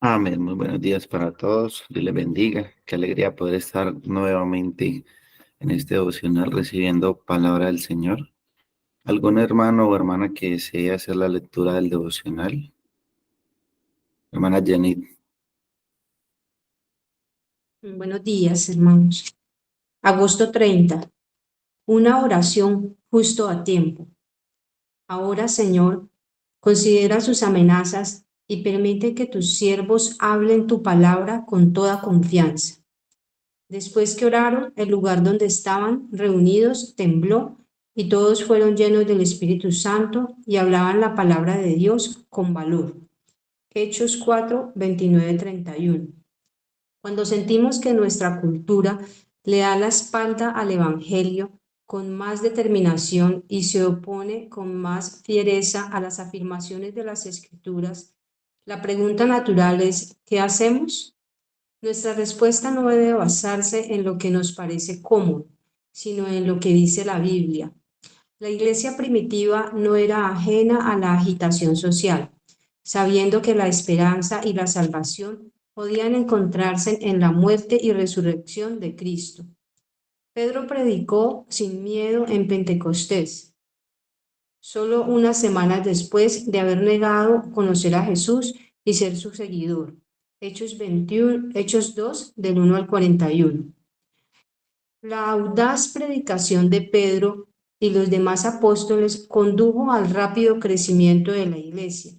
Amén. Muy buenos días para todos. Dios les bendiga. Qué alegría poder estar nuevamente en este devocional recibiendo palabra del Señor. ¿Algún hermano o hermana que desee hacer la lectura del devocional? Hermana Janit. Buenos días, hermanos. Agosto 30. Una oración justo a tiempo. Ahora, Señor, considera sus amenazas y permite que tus siervos hablen tu palabra con toda confianza. Después que oraron, el lugar donde estaban reunidos tembló y todos fueron llenos del Espíritu Santo y hablaban la palabra de Dios con valor. Hechos 4, 29-31. Cuando sentimos que nuestra cultura le da la espalda al Evangelio con más determinación y se opone con más fiereza a las afirmaciones de las Escrituras, la pregunta natural es, ¿qué hacemos? Nuestra respuesta no debe basarse en lo que nos parece cómodo, sino en lo que dice la Biblia. La iglesia primitiva no era ajena a la agitación social, sabiendo que la esperanza y la salvación podían encontrarse en la muerte y resurrección de Cristo. Pedro predicó sin miedo en Pentecostés, solo unas semanas después de haber negado conocer a Jesús y ser su seguidor. Hechos 2, del 1 al 41. La audaz predicación de Pedro y los demás apóstoles condujo al rápido crecimiento de la iglesia,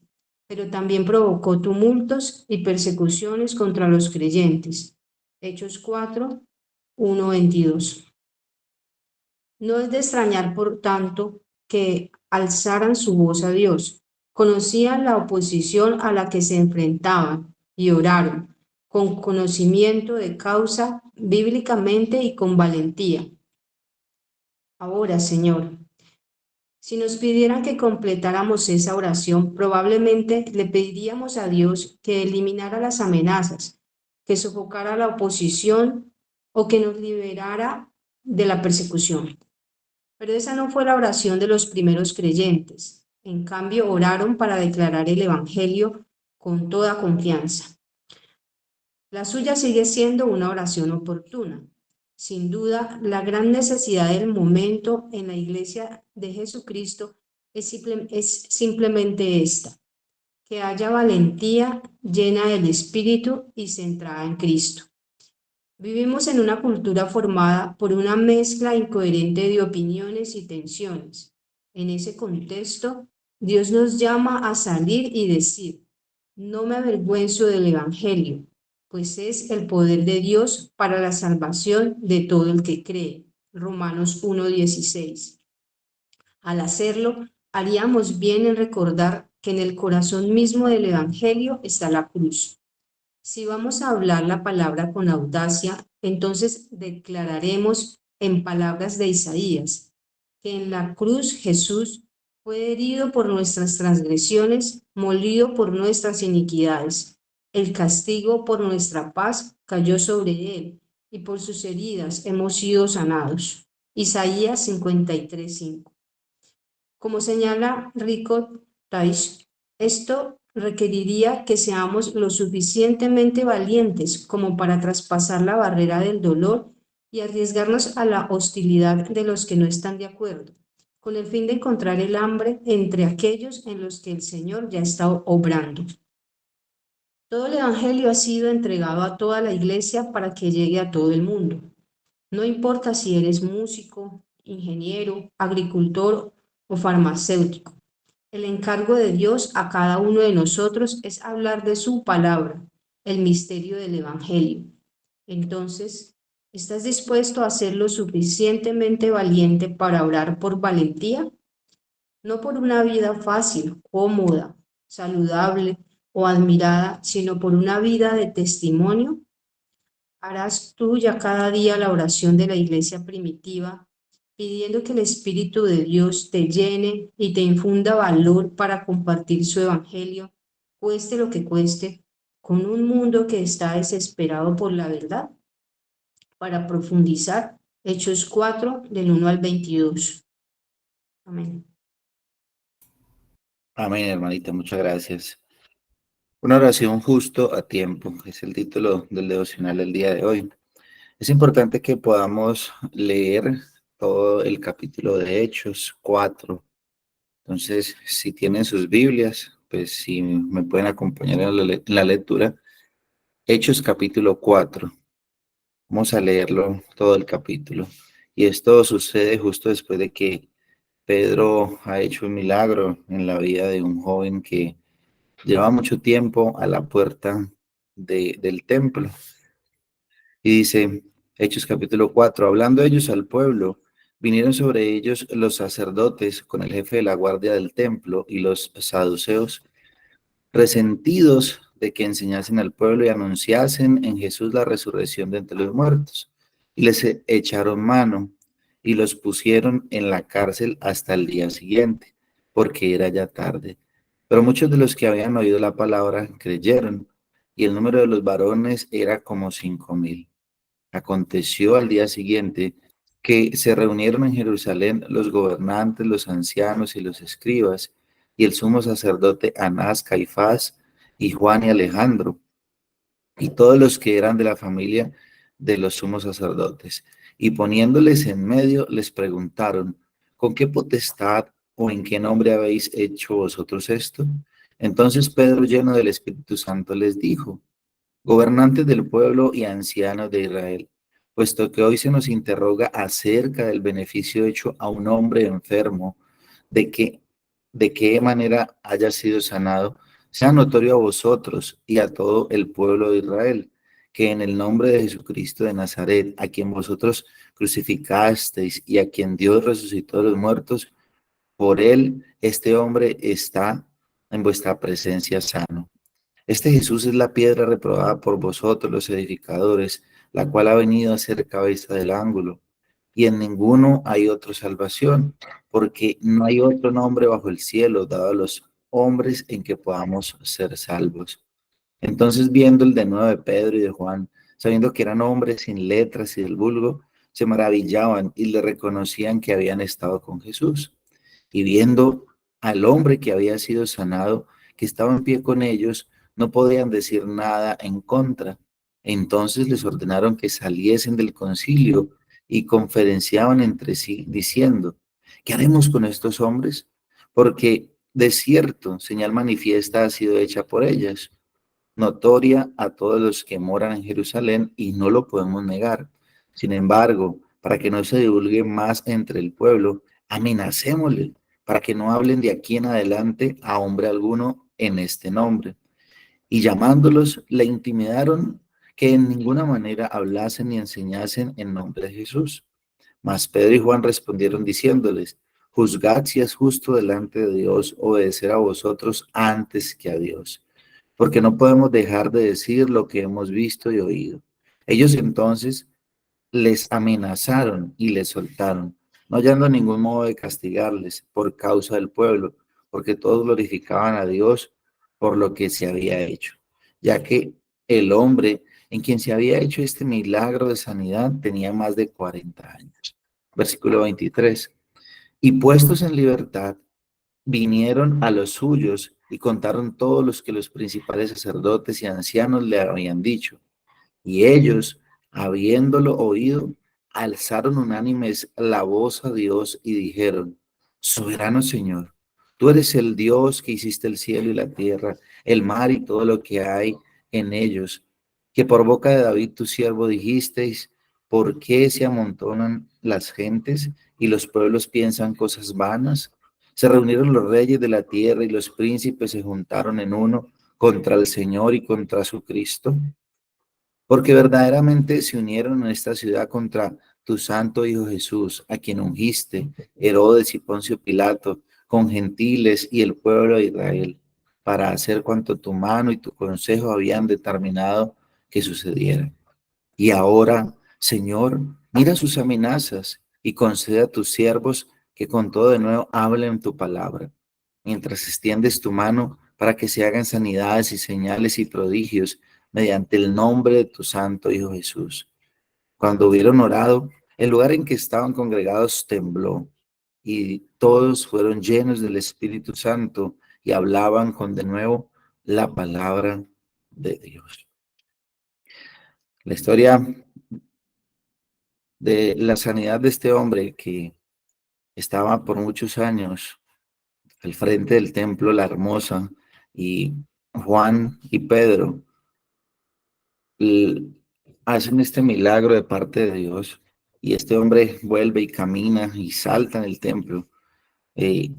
pero también provocó tumultos y persecuciones contra los creyentes. Hechos 4, 1-22. No es de extrañar, por tanto, que alzaran su voz a Dios. Conocían la oposición a la que se enfrentaban y oraron con conocimiento de causa bíblicamente y con valentía. Ahora, Señor, si nos pidieran que completáramos esa oración, probablemente le pediríamos a Dios que eliminara las amenazas, que sofocara la oposición o que nos liberara de la persecución. Pero esa no fue la oración de los primeros creyentes. En cambio, oraron para declarar el Evangelio con toda confianza. La suya sigue siendo una oración oportuna. Sin duda, la gran necesidad del momento en la Iglesia de Jesucristo es simplemente esta, que haya valentía llena del Espíritu y centrada en Cristo. Vivimos en una cultura formada por una mezcla incoherente de opiniones y tensiones. En ese contexto, Dios nos llama a salir y decir, no me avergüenzo del Evangelio, pues es el poder de Dios para la salvación de todo el que cree. Romanos 1:16. Al hacerlo, haríamos bien en recordar que en el corazón mismo del Evangelio está la cruz. Si vamos a hablar la palabra con audacia, entonces declararemos en palabras de Isaías que en la cruz Jesús fue herido por nuestras transgresiones, molido por nuestras iniquidades. El castigo por nuestra paz cayó sobre él y por sus heridas hemos sido sanados. Isaías 53:5. Como señala Rico Reich, esto requeriría que seamos lo suficientemente valientes como para traspasar la barrera del dolor y arriesgarnos a la hostilidad de los que no están de acuerdo, con el fin de encontrar el hambre entre aquellos en los que el Señor ya está obrando. Todo el Evangelio ha sido entregado a toda la iglesia para que llegue a todo el mundo. No importa si eres músico, ingeniero, agricultor o farmacéutico. El encargo de Dios a cada uno de nosotros es hablar de su palabra, el misterio del Evangelio. Entonces, ¿estás dispuesto a ser lo suficientemente valiente para orar por valentía? No por una vida fácil, cómoda, saludable o admirada, sino por una vida de testimonio. ¿Harás tuya cada día la oración de la iglesia primitiva, pidiendo que el Espíritu de Dios te llene y te infunda valor para compartir su evangelio, cueste lo que cueste, con un mundo que está desesperado por la verdad? Para profundizar, Hechos 4, del 1 al 22. Amén. Amén, hermanita. Muchas gracias. Una oración justo a tiempo, es el título del devocional del día de hoy. Es importante que podamos leer todo el capítulo de Hechos 4. Entonces, si tienen sus Biblias, pues si me pueden acompañar en la lectura. Hechos capítulo 4. Vamos a leerlo todo el capítulo. Y esto sucede justo después de que Pedro ha hecho un milagro en la vida de un joven que llevaba mucho tiempo a la puerta del templo. Y dice, Hechos capítulo 4, hablando ellos al pueblo, vinieron sobre ellos los sacerdotes con el jefe de la guardia del templo y los saduceos, resentidos de que enseñasen al pueblo y anunciasen en Jesús la resurrección de entre los muertos. Y les echaron mano y los pusieron en la cárcel hasta el día siguiente, porque era ya tarde. Pero muchos de los que habían oído la palabra creyeron, y el número de los varones era como 5,000. Aconteció al día siguiente que se reunieron en Jerusalén los gobernantes, los ancianos y los escribas, y el sumo sacerdote Anás, Caifás, y Juan y Alejandro, y todos los que eran de la familia de los sumos sacerdotes. Y poniéndoles en medio, les preguntaron, ¿con qué potestad o en qué nombre habéis hecho vosotros esto? Entonces Pedro, lleno del Espíritu Santo, les dijo, gobernantes del pueblo y ancianos de Israel, puesto que hoy se nos interroga acerca del beneficio hecho a un hombre enfermo, de que de qué manera haya sido sanado, sea notorio a vosotros y a todo el pueblo de Israel, que en el nombre de Jesucristo de Nazaret, a quien vosotros crucificasteis y a quien Dios resucitó de los muertos, por él este hombre está en vuestra presencia sano. Este Jesús es la piedra reprobada por vosotros los edificadores, la cual ha venido a ser cabeza del ángulo. Y en ninguno hay otra salvación, porque no hay otro nombre bajo el cielo dado a los hombres en que podamos ser salvos. Entonces, viendo el denuedo de Pedro y de Juan, sabiendo que eran hombres sin letras y del vulgo, se maravillaban y le reconocían que habían estado con Jesús. Y viendo al hombre que había sido sanado, que estaba en pie con ellos, no podían decir nada en contra. Entonces les ordenaron que saliesen del concilio y conferenciaban entre sí, diciendo, ¿qué haremos con estos hombres? Porque de cierto, señal manifiesta ha sido hecha por ellas, notoria a todos los que moran en Jerusalén, y no lo podemos negar. Sin embargo, para que no se divulgue más entre el pueblo, amenacémosle, para que no hablen de aquí en adelante a hombre alguno en este nombre. Y llamándolos, le intimidaron que en ninguna manera hablasen ni enseñasen en nombre de Jesús. Mas Pedro y Juan respondieron diciéndoles, juzgad si es justo delante de Dios obedecer a vosotros antes que a Dios, porque no podemos dejar de decir lo que hemos visto y oído. Ellos entonces les amenazaron y les soltaron, no hallando ningún modo de castigarles por causa del pueblo, porque todos glorificaban a Dios por lo que se había hecho, ya que el hombre en quien se había hecho este milagro de sanidad tenía más de 40 años. Versículo 23. Y puestos en libertad, vinieron a los suyos y contaron todos los que los principales sacerdotes y ancianos le habían dicho. Y ellos, habiéndolo oído, alzaron unánimes la voz a Dios y dijeron, Soberano Señor, tú eres el Dios que hiciste el cielo y la tierra, el mar y todo lo que hay en ellos, que por boca de David tu siervo dijisteis, ¿por qué se amontonan las gentes y los pueblos piensan cosas vanas? Se reunieron los reyes de la tierra y los príncipes se juntaron en uno contra el Señor y contra su Cristo, porque verdaderamente se unieron en esta ciudad contra tu santo Hijo Jesús, a quien ungiste, Herodes y Poncio Pilato, con gentiles y el pueblo de Israel, para hacer cuanto tu mano y tu consejo habían determinado que sucediera. Y ahora, Señor, mira sus amenazas y concede a tus siervos que con todo de nuevo hablen tu palabra, mientras extiendes tu mano para que se hagan sanidades y señales y prodigios mediante el nombre de tu santo Hijo Jesús. Cuando hubieron orado, el lugar en que estaban congregados tembló y todos fueron llenos del Espíritu Santo y hablaban con de nuevo la palabra de Dios. La historia de la sanidad de este hombre que estaba por muchos años al frente del templo La Hermosa, y Juan y Pedro l- hacen este milagro de parte de Dios, y este hombre vuelve y camina y salta en el templo,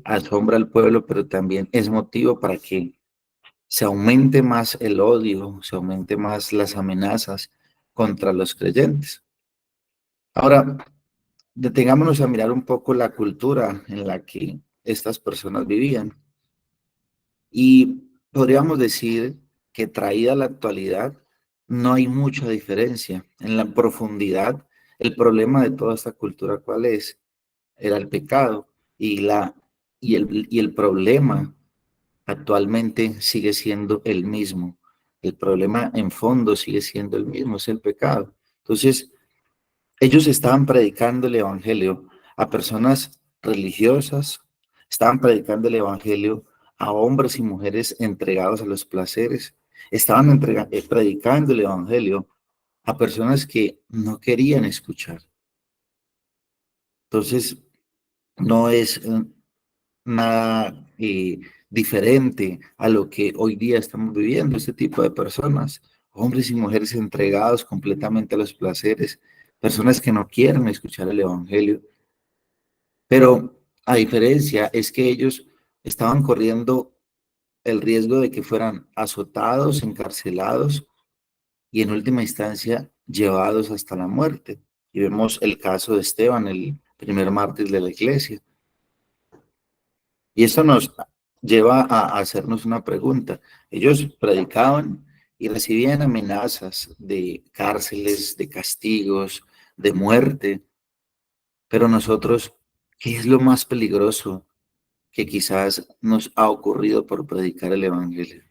asombra al pueblo, pero también es motivo para que se aumente más el odio, se aumente más las amenazas contra los creyentes. Ahora, detengámonos a mirar un poco la cultura en la que estas personas vivían. Y podríamos decir que traída a la actualidad, no hay mucha diferencia. En la profundidad, el problema de toda esta cultura, ¿cuál es? Era el pecado. Y el problema actualmente sigue siendo el mismo. El problema en fondo sigue siendo el mismo, es el pecado. Entonces, ellos estaban predicando el evangelio a personas religiosas, estaban predicando el evangelio a hombres y mujeres entregados a los placeres, estaban predicando el evangelio a personas que no querían escuchar. Entonces, no es nada diferente a lo que hoy día estamos viviendo, este tipo de personas, hombres y mujeres entregados completamente a los placeres, personas que no quieren escuchar el evangelio. Pero a diferencia es que ellos estaban corriendo el riesgo de que fueran azotados, encarcelados y en última instancia llevados hasta la muerte. Y vemos el caso de Esteban, el primer mártir de la iglesia. Y eso nos lleva a hacernos una pregunta. Ellos predicaban y recibían amenazas de cárceles, de castigos, de muerte, pero nosotros, ¿qué es lo más peligroso que quizás nos ha ocurrido por predicar el evangelio?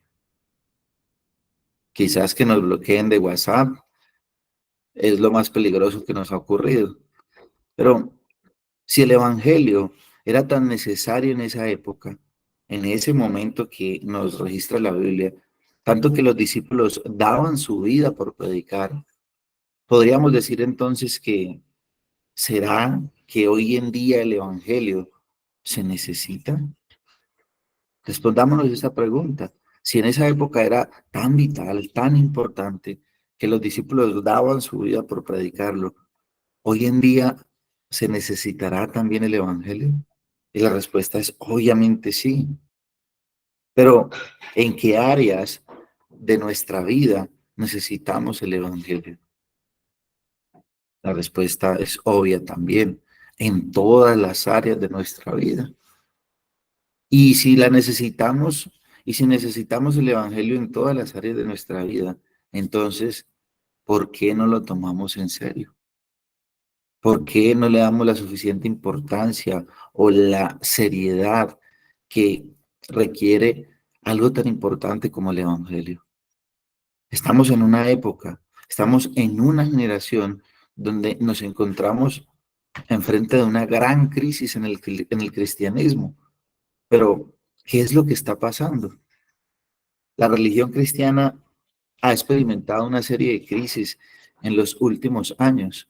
Quizás que nos bloqueen de WhatsApp es lo más peligroso que nos ha ocurrido. Pero si el evangelio era tan necesario en esa época, en ese momento que nos registra la Biblia, tanto que los discípulos daban su vida por predicar, podríamos decir entonces que ¿será que hoy en día el evangelio se necesita? Respondámonos esa pregunta. Si en esa época era tan vital, tan importante, que los discípulos daban su vida por predicarlo, hoy en día se necesitará también el evangelio. Y la respuesta es obviamente sí. Pero ¿en qué áreas de nuestra vida necesitamos el evangelio? La respuesta es obvia también. En todas las áreas de nuestra vida. Y si la necesitamos, y si necesitamos el evangelio en todas las áreas de nuestra vida, entonces, ¿por qué no lo tomamos en serio? ¿Por qué no le damos la suficiente importancia o la seriedad que requiere algo tan importante como el evangelio? Estamos en una época, estamos en una generación donde nos encontramos enfrente de una gran crisis en el cristianismo. Pero, ¿qué es lo que está pasando? La religión cristiana ha experimentado una serie de crisis en los últimos años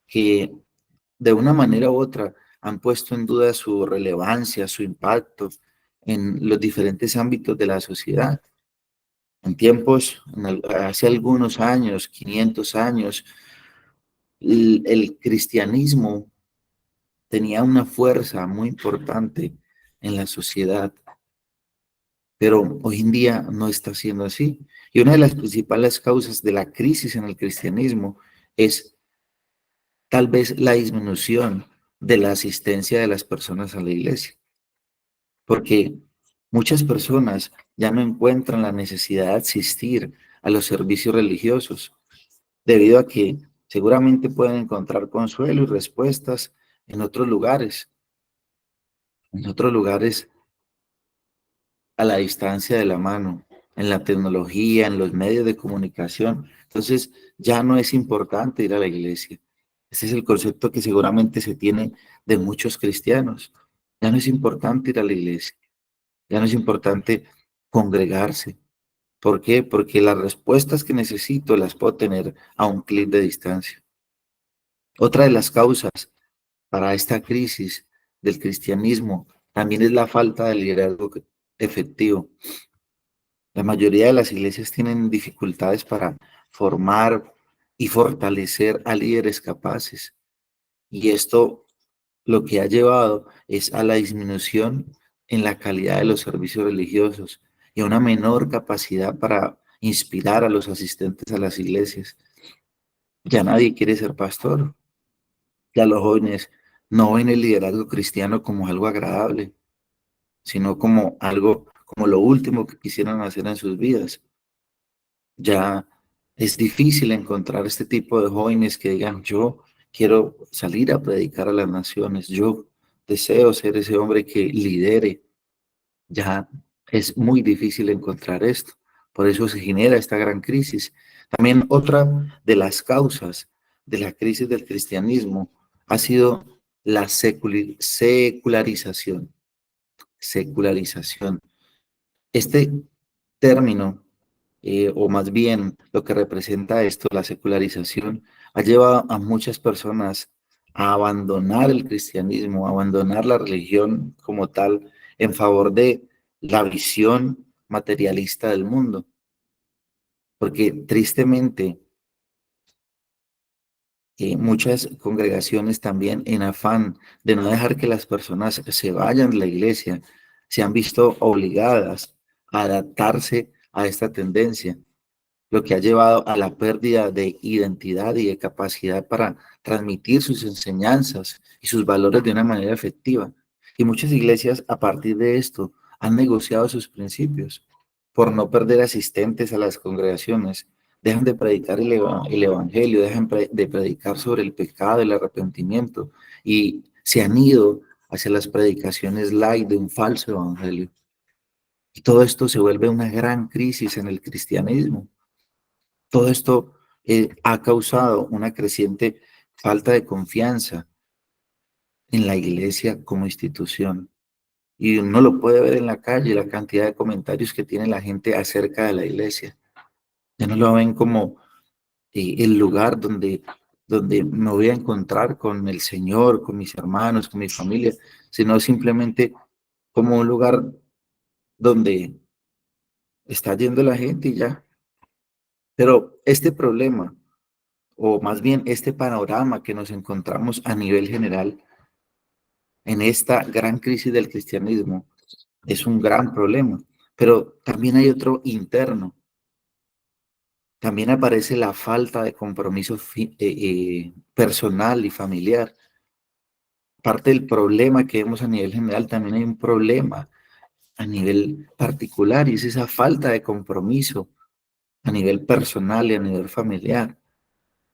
que de una manera u otra han puesto en duda su relevancia, su impacto en los diferentes ámbitos de la sociedad. En tiempos, hace algunos años, 500 años, el cristianismo tenía una fuerza muy importante en la sociedad, pero hoy en día no está siendo así. Y una de las principales causas de la crisis en el cristianismo es tal vez la disminución de la asistencia de las personas a la iglesia, porque muchas personas ya no encuentran la necesidad de asistir a los servicios religiosos, debido a que seguramente pueden encontrar consuelo y respuestas en otros lugares a la distancia de la mano, en la tecnología, en los medios de comunicación. Entonces, ya no es importante ir a la iglesia. Ese es el concepto que seguramente se tiene de muchos cristianos. Ya no es importante ir a la iglesia, ya no es importante congregarse. ¿Por qué? Porque las respuestas que necesito las puedo tener a un clic de distancia. Otra de las causas para esta crisis del cristianismo también es la falta de liderazgo efectivo. La mayoría de las iglesias tienen dificultades para formar y fortalecer a líderes capaces. Y esto lo que ha llevado es a la disminución en la calidad de los servicios religiosos y a una menor capacidad para inspirar a los asistentes a las iglesias. Ya nadie quiere ser pastor. Ya los jóvenes no ven el liderazgo cristiano como algo agradable, sino como algo, como lo último que quisieran hacer en sus vidas. Ya es difícil encontrar este tipo de jóvenes que digan, yo quiero salir a predicar a las naciones, yo deseo ser ese hombre que lidere. Ya es muy difícil encontrar esto. Por eso se genera esta gran crisis. También otra de las causas de la crisis del cristianismo ha sido la secularización. Secularización. Este término, o más bien lo que representa esto, la secularización, ha llevado a muchas personas a abandonar el cristianismo, a abandonar la religión como tal, en favor de la visión materialista del mundo. Porque tristemente, muchas congregaciones también en afán de no dejar que las personas se vayan de la iglesia, se han visto obligadas a adaptarse a esta tendencia, lo que ha llevado a la pérdida de identidad y de capacidad para transmitir sus enseñanzas y sus valores de una manera efectiva. Y muchas iglesias a partir de esto han negociado sus principios por no perder asistentes a las congregaciones. Dejan de predicar el evangelio, dejan de predicar sobre el pecado, el arrepentimiento y se han ido hacia las predicaciones light de un falso evangelio. Y todo esto se vuelve una gran crisis en el cristianismo. Todo esto ha causado una creciente falta de confianza en la iglesia como institución. Y uno lo puede ver en la calle, la cantidad de comentarios que tiene la gente acerca de la iglesia. Ya no lo ven como el lugar donde me voy a encontrar con el Señor, con mis hermanos, con mi familia, sino simplemente como un lugar donde está yendo la gente y ya. Pero este problema, o más bien este panorama que nos encontramos a nivel general en esta gran crisis del cristianismo, es un gran problema. Pero también hay otro interno. También aparece la falta de compromiso personal y familiar. Parte del problema que vemos a nivel general, también hay un problema a nivel particular y es esa falta de compromiso a nivel personal y a nivel familiar.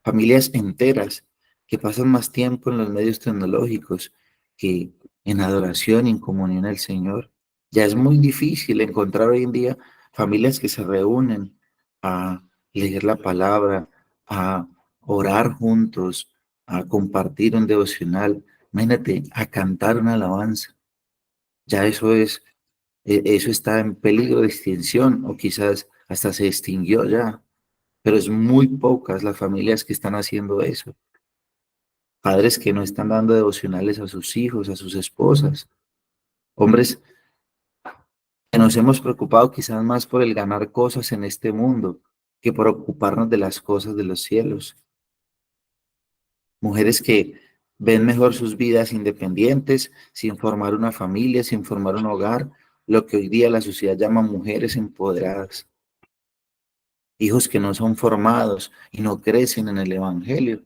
Familias enteras que pasan más tiempo en los medios tecnológicos que en adoración y en comunión al Señor. Ya es muy difícil encontrar hoy en día familias que se reúnen a leer la palabra, a orar juntos, a compartir un devocional. Imagínate, a cantar una alabanza. Ya eso está en peligro de extinción o quizás hasta se extinguió ya, pero es muy pocas las familias que están haciendo eso. Padres que no están dando devocionales a sus hijos, a sus esposas, hombres que nos hemos preocupado quizás más por el ganar cosas en este mundo que por ocuparnos de las cosas de los cielos. Mujeres que ven mejor sus vidas independientes, sin formar una familia, sin formar un hogar, lo que hoy día la sociedad llama mujeres empoderadas. Hijos que no son formados y no crecen en el Evangelio.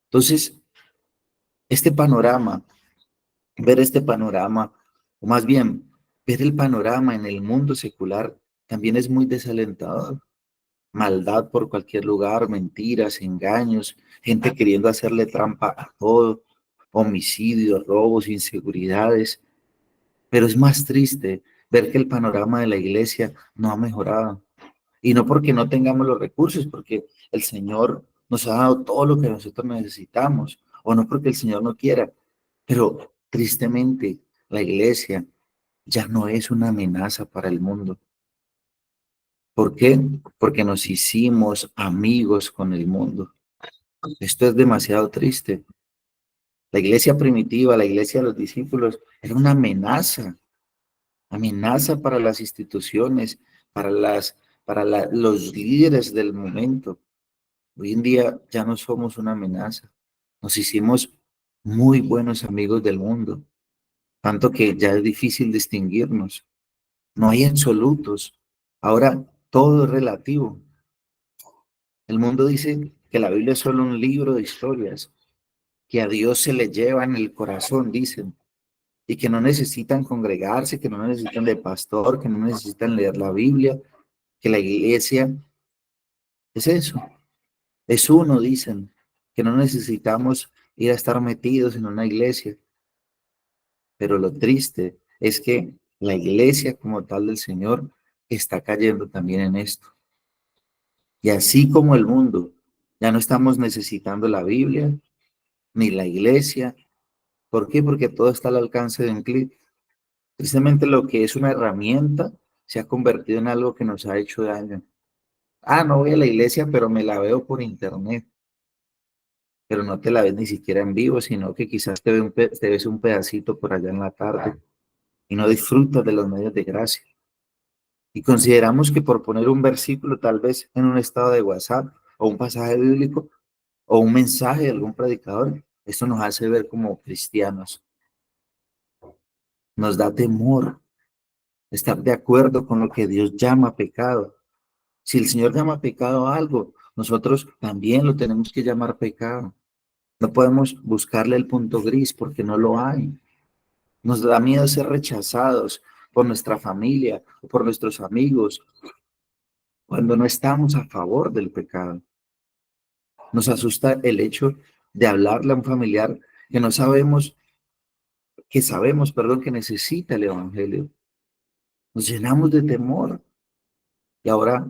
Entonces, este panorama, ver este panorama, o más bien, ver el panorama en el mundo secular, también es muy desalentador. Maldad por cualquier lugar, mentiras, engaños, gente queriendo hacerle trampa a todo, homicidios, robos, inseguridades. Pero es más triste ver que el panorama de la iglesia no ha mejorado. Y no porque no tengamos los recursos, porque el Señor nos ha dado todo lo que nosotros necesitamos, o no porque el Señor no quiera, pero tristemente la iglesia ya no es una amenaza para el mundo. ¿Por qué? Porque nos hicimos amigos con el mundo. Esto es demasiado triste. La iglesia primitiva, la iglesia de los discípulos, era una amenaza para las instituciones, para los líderes del momento. Hoy en día ya no somos una amenaza. Nos hicimos muy buenos amigos del mundo, tanto que ya es difícil distinguirnos. No hay absolutos. Ahora todo es relativo. El mundo dice que la Biblia es solo un libro de historias, que a Dios se le lleva en el corazón, dicen, y que no necesitan congregarse, que no necesitan de pastor, que no necesitan leer la Biblia, que la iglesia es eso, es uno, dicen, que no necesitamos ir a estar metidos en una iglesia. Pero lo triste es que la iglesia como tal del Señor está cayendo también en esto. Y así como el mundo, ya no estamos necesitando la Biblia ni la iglesia. ¿Por qué? Porque todo está al alcance de un clic. Precisamente lo que es una herramienta se ha convertido en algo que nos ha hecho daño. Ah, no voy a la iglesia, pero me la veo por internet. Pero no te la ves ni siquiera en vivo, sino que quizás te ves un pedacito por allá en la tarde y no disfrutas de los medios de gracia. Y consideramos que por poner un versículo tal vez en un estado de WhatsApp o un pasaje bíblico o un mensaje de algún predicador, esto nos hace ver como cristianos. Nos da temor estar de acuerdo con lo que Dios llama pecado. Si el Señor llama pecado a algo, nosotros también lo tenemos que llamar pecado. No podemos buscarle el punto gris porque no lo hay. Nos da miedo ser rechazados por nuestra familia o por nuestros amigos cuando no estamos a favor del pecado. Nos asusta el hecho de hablarle a un familiar que no sabemos, perdón, que necesita el evangelio. Nos llenamos de temor. Y ahora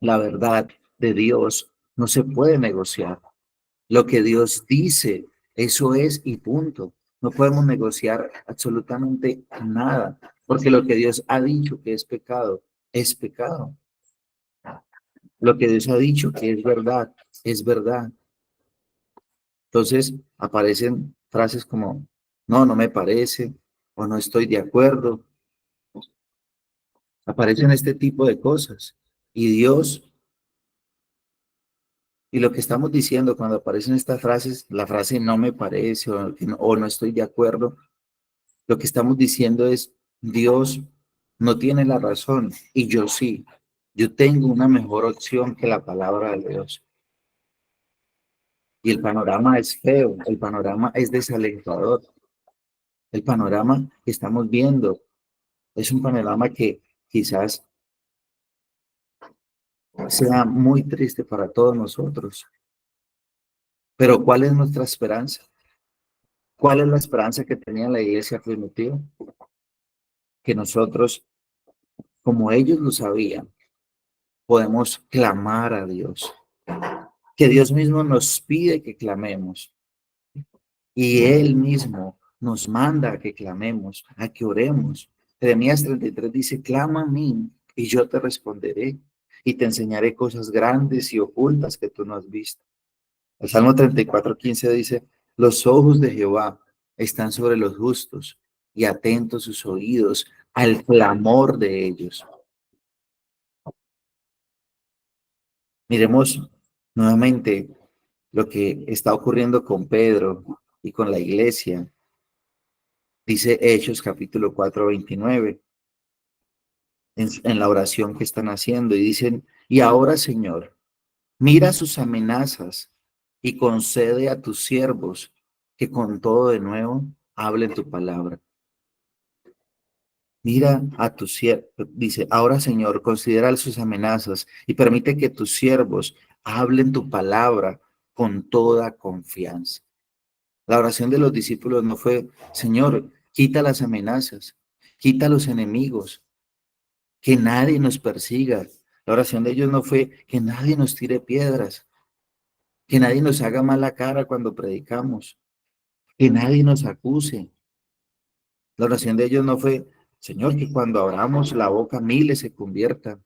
la verdad de Dios no se puede negociar. Lo que Dios dice, eso es y punto. No podemos negociar absolutamente nada, porque lo que Dios ha dicho que es pecado, es pecado. Lo que Dios ha dicho que es verdad, es verdad. Entonces aparecen frases como, no, no me parece, o no estoy de acuerdo. Aparecen este tipo de cosas. Y Dios, y lo que estamos diciendo cuando aparecen estas frases, la frase no me parece o no estoy de acuerdo, lo que estamos diciendo es, Dios no tiene la razón y yo sí. Yo tengo una mejor opción que la palabra de Dios. Y el panorama es feo, el panorama es desalentador. El panorama que estamos viendo es un panorama que quizás sea muy triste para todos nosotros. Pero ¿cuál es nuestra esperanza? ¿Cuál es la esperanza que tenía la iglesia primitiva? Que nosotros, como ellos lo sabían, podemos clamar a Dios. Que Dios mismo nos pide que clamemos. Y Él mismo nos manda a que clamemos, a que oremos. Jeremías 33 dice, clama a mí y yo te responderé y te enseñaré cosas grandes y ocultas que tú no has visto. El Salmo 34:15 dice, los ojos de Jehová están sobre los justos y atentos sus oídos al clamor de ellos. Miremos nuevamente lo que está ocurriendo con Pedro y con la iglesia. Dice Hechos capítulo 4:29 en la oración que están haciendo y dicen, y ahora Señor, mira sus amenazas y concede a tus siervos que con todo de nuevo hablen tu palabra. Mira a tus siervos, dice, ahora Señor, considera sus amenazas y permite que tus siervos hablen tu palabra con toda confianza. La oración de los discípulos no fue, Señor, quita las amenazas, quita los enemigos, que nadie nos persiga. La oración de ellos no fue que nadie nos tire piedras, que nadie nos haga mala cara cuando predicamos, que nadie nos acuse. La oración de ellos no fue, Señor, que cuando abramos la boca miles se conviertan.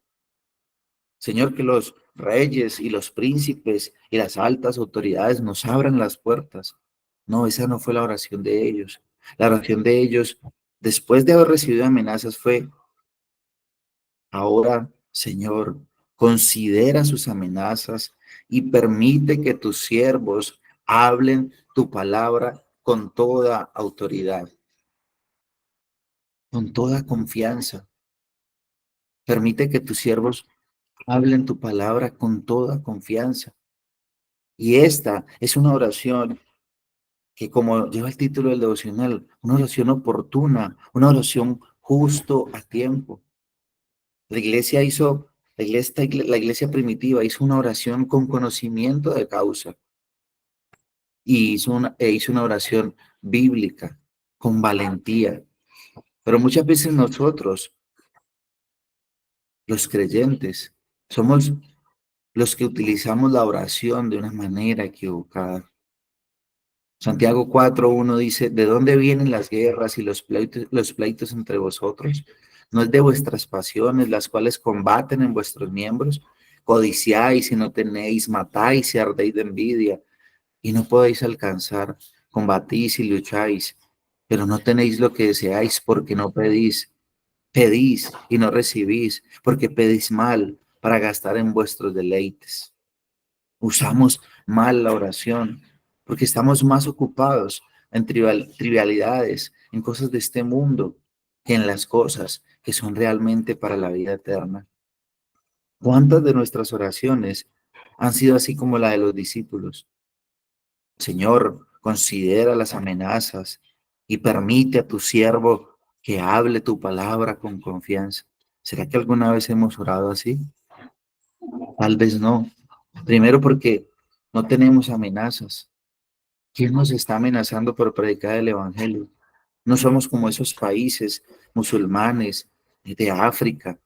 Señor, que los reyes y los príncipes y las altas autoridades nos abran las puertas. No, esa no fue la oración de ellos. La oración de ellos, después de haber recibido amenazas, fue: ahora, Señor, considera sus amenazas y permite que tus siervos hablen tu palabra con toda autoridad, con toda confianza. Permite que tus siervos hablen tu palabra con toda confianza. Y esta es una oración que, como lleva el título del devocional, una oración oportuna, una oración justo a tiempo. La iglesia hizo, la iglesia primitiva hizo una oración con conocimiento de causa y hizo una oración bíblica, con valentía. Pero muchas veces nosotros, los creyentes, somos los que utilizamos la oración de una manera equivocada. Santiago 4:1 dice: ¿de dónde vienen las guerras y los pleitos entre vosotros? ¿No es de vuestras pasiones, las cuales combaten en vuestros miembros? Codiciáis y no tenéis, matáis y ardéis de envidia, y no podéis alcanzar, combatís y lucháis, pero no tenéis lo que deseáis porque no pedís. Pedís y no recibís, porque pedís mal para gastar en vuestros deleites. Usamos mal la oración porque estamos más ocupados en trivialidades, en cosas de este mundo, que en las cosas que son realmente para la vida eterna. ¿Cuántas de nuestras oraciones han sido así como la de los discípulos? Señor, considera las amenazas y permite a tu siervo que hable tu palabra con confianza. ¿Será que alguna vez hemos orado así? Tal vez no. Primero porque no tenemos amenazas. ¿Quién nos está amenazando por predicar el evangelio? No somos como esos países musulmanes de África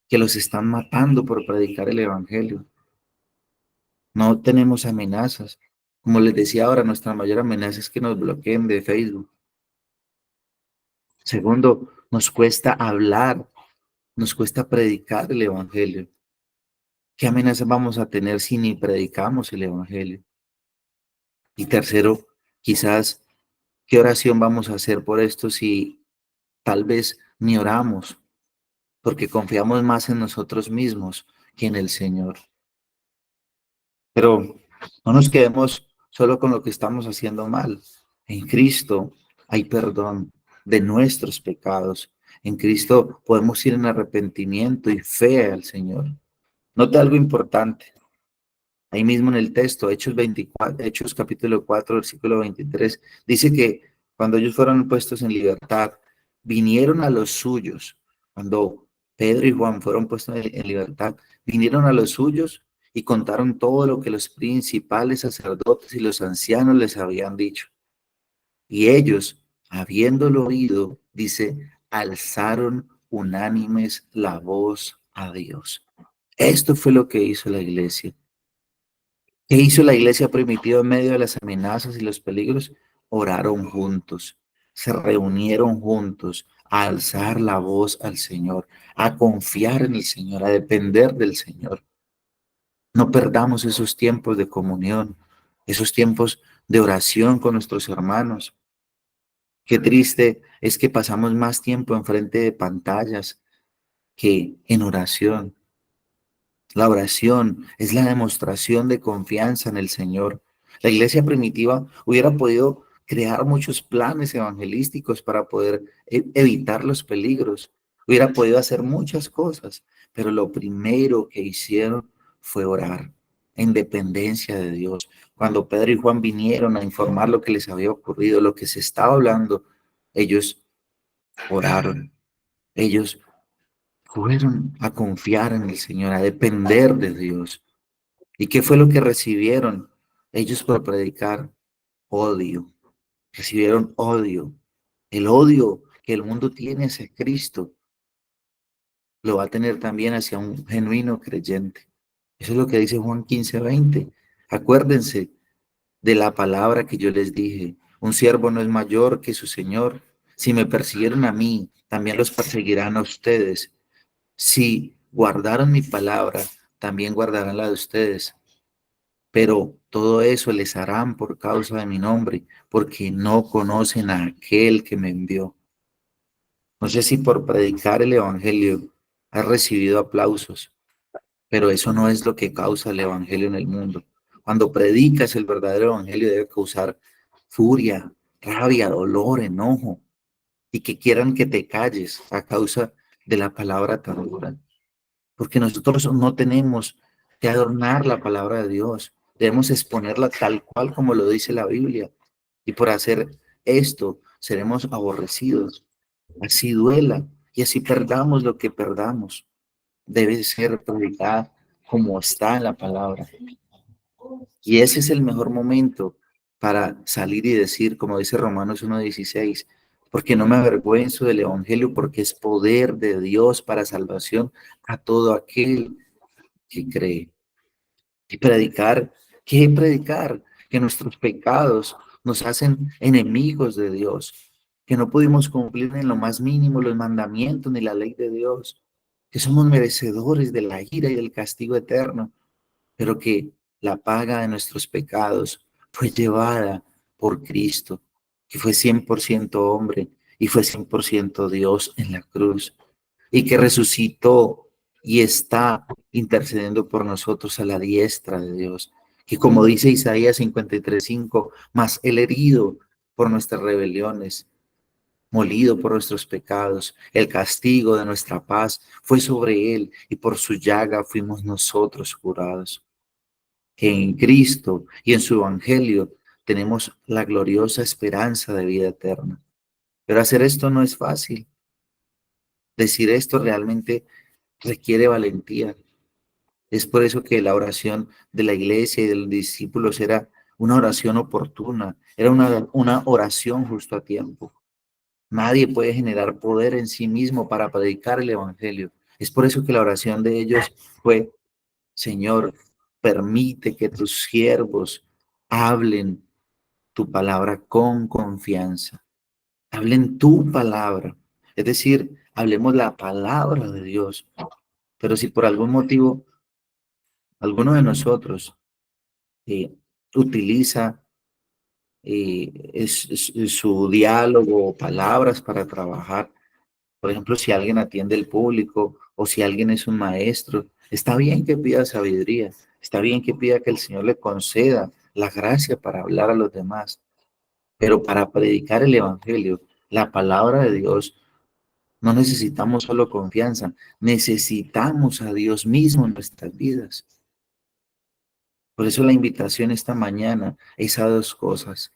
que los están matando por predicar el evangelio. No tenemos amenazas. Como les decía ahora, nuestra mayor amenaza es que nos bloqueen de Facebook. Segundo, nos cuesta hablar, nos cuesta predicar el evangelio. ¿Qué amenaza vamos a tener si ni predicamos el evangelio? Y tercero, quizás, ¿qué oración vamos a hacer por esto si tal vez ni oramos? Porque confiamos más en nosotros mismos que en el Señor. Pero no nos quedemos solo con lo que estamos haciendo mal. En Cristo hay perdón de nuestros pecados. En Cristo podemos ir en arrepentimiento y fe al Señor. Note algo importante. Ahí mismo en el texto, Hechos capítulo 4, versículo 23, dice que cuando ellos fueron puestos en libertad, vinieron a los suyos. Cuando Pedro y Juan fueron puestos en libertad, vinieron a los suyos y contaron todo lo que los principales sacerdotes y los ancianos les habían dicho. Y ellos, habiéndolo oído, dice, alzaron unánimes la voz a Dios. Esto fue lo que hizo la iglesia. ¿Qué hizo la iglesia primitiva en medio de las amenazas y los peligros? Oraron juntos, se reunieron juntos a alzar la voz al Señor, a confiar en el Señor, a depender del Señor. No perdamos esos tiempos de comunión, esos tiempos de oración con nuestros hermanos. Qué triste es que pasamos más tiempo enfrente de pantallas que en oración. La oración es la demostración de confianza en el Señor. La iglesia primitiva hubiera podido crear muchos planes evangelísticos para poder evitar los peligros. Hubiera podido hacer muchas cosas, pero lo primero que hicieron fue orar en dependencia de Dios. Cuando Pedro y Juan vinieron a informar lo que les había ocurrido, lo que se estaba hablando, ellos oraron. Ellos fueron a confiar en el Señor, a depender de Dios. ¿Y qué fue lo que recibieron ellos por predicar? Odio. Recibieron odio. El odio que el mundo tiene hacia Cristo lo va a tener también hacia un genuino creyente. Eso es lo que dice Juan 15:20. Acuérdense de la palabra que yo les dije. Un siervo no es mayor que su Señor. Si me persiguieron a mí, también los perseguirán a ustedes. Si guardaron mi palabra, también guardarán la de ustedes. Pero todo eso les harán por causa de mi nombre, porque no conocen a aquel que me envió. No sé si por predicar el evangelio has recibido aplausos, pero eso no es lo que causa el evangelio en el mundo. Cuando predicas el verdadero evangelio debe causar furia, rabia, dolor, enojo, y que quieran que te calles a causa de la palabra tan dura. Porque nosotros no tenemos que adornar la palabra de Dios, debemos exponerla tal cual como lo dice la Biblia. Y por hacer esto seremos aborrecidos, así duela y así perdamos lo que perdamos. Debe ser predicada como está en la palabra. Y ese es el mejor momento para salir y decir, como dice Romanos 1:16, porque no me avergüenzo del evangelio, porque es poder de Dios para salvación a todo aquel que cree. Y predicar, ¿qué predicar? Que nuestros pecados nos hacen enemigos de Dios, que no pudimos cumplir en lo más mínimo los mandamientos ni la ley de Dios, que somos merecedores de la ira y del castigo eterno, pero que la paga de nuestros pecados fue llevada por Cristo, que fue 100% hombre y fue 100% Dios en la cruz, y que resucitó y está intercediendo por nosotros a la diestra de Dios, que como dice Isaías 53:5, más el herido por nuestras rebeliones, molido por nuestros pecados, el castigo de nuestra paz fue sobre él, y por su llaga fuimos nosotros curados. Que en Cristo y en su Evangelio tenemos la gloriosa esperanza de vida eterna. Pero hacer esto no es fácil. Decir esto realmente requiere valentía. Es por eso que la oración de la iglesia y de los discípulos era una oración oportuna, era una oración justo a tiempo. Nadie puede generar poder en sí mismo para predicar el Evangelio. Es por eso que la oración de ellos fue: Señor, permite que tus siervos hablen tu palabra con confianza. Hablen tu palabra. Es decir, hablemos la palabra de Dios. Pero si por algún motivo alguno de nosotros eh, utiliza su diálogo o palabras para trabajar, por ejemplo, si alguien atiende el público o si alguien es un maestro, está bien que pida sabiduría, está bien que pida que el Señor le conceda la gracia para hablar a los demás, pero para predicar el Evangelio, la palabra de Dios, no necesitamos solo confianza, necesitamos a Dios mismo en nuestras vidas. Por eso la invitación esta mañana es a dos cosas,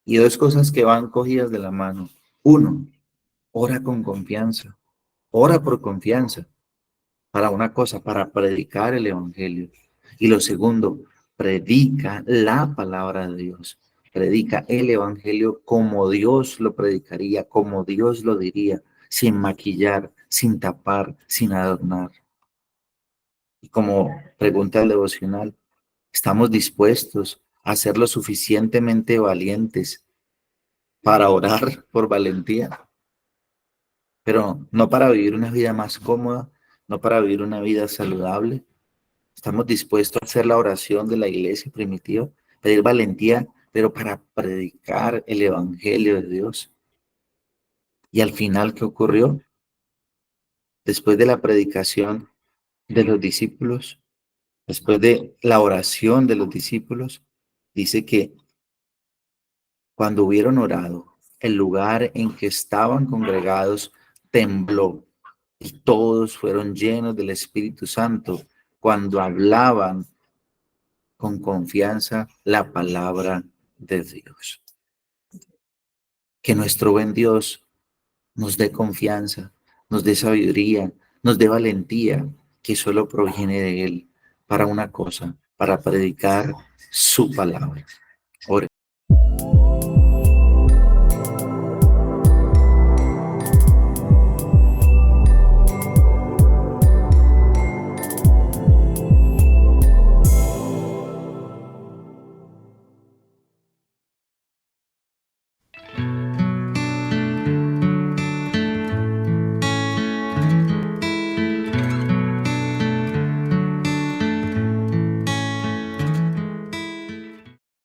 y dos cosas que van cogidas de la mano. Uno, ora con confianza, ora por confianza para una cosa, para predicar el Evangelio. Y lo segundo, predica la palabra de Dios, predica el Evangelio como Dios lo predicaría, como Dios lo diría, sin maquillar, sin tapar, sin adornar. Y como pregunta el devocional, ¿estamos dispuestos a ser lo suficientemente valientes para orar por valentía? Pero no para vivir una vida más cómoda, no para vivir una vida saludable. Estamos dispuestos a hacer la oración de la iglesia primitiva, pedir valentía, pero para predicar el evangelio de Dios. Y al final, ¿qué ocurrió? Después de la predicación de los discípulos, después de la oración de los discípulos, dice que cuando hubieron orado, el lugar en que estaban congregados tembló y todos fueron llenos del Espíritu Santo cuando hablaban con confianza la palabra de Dios. Que nuestro buen Dios nos dé confianza, nos dé sabiduría, nos dé valentía, que solo proviene de Él para una cosa, para predicar su palabra. Oremos.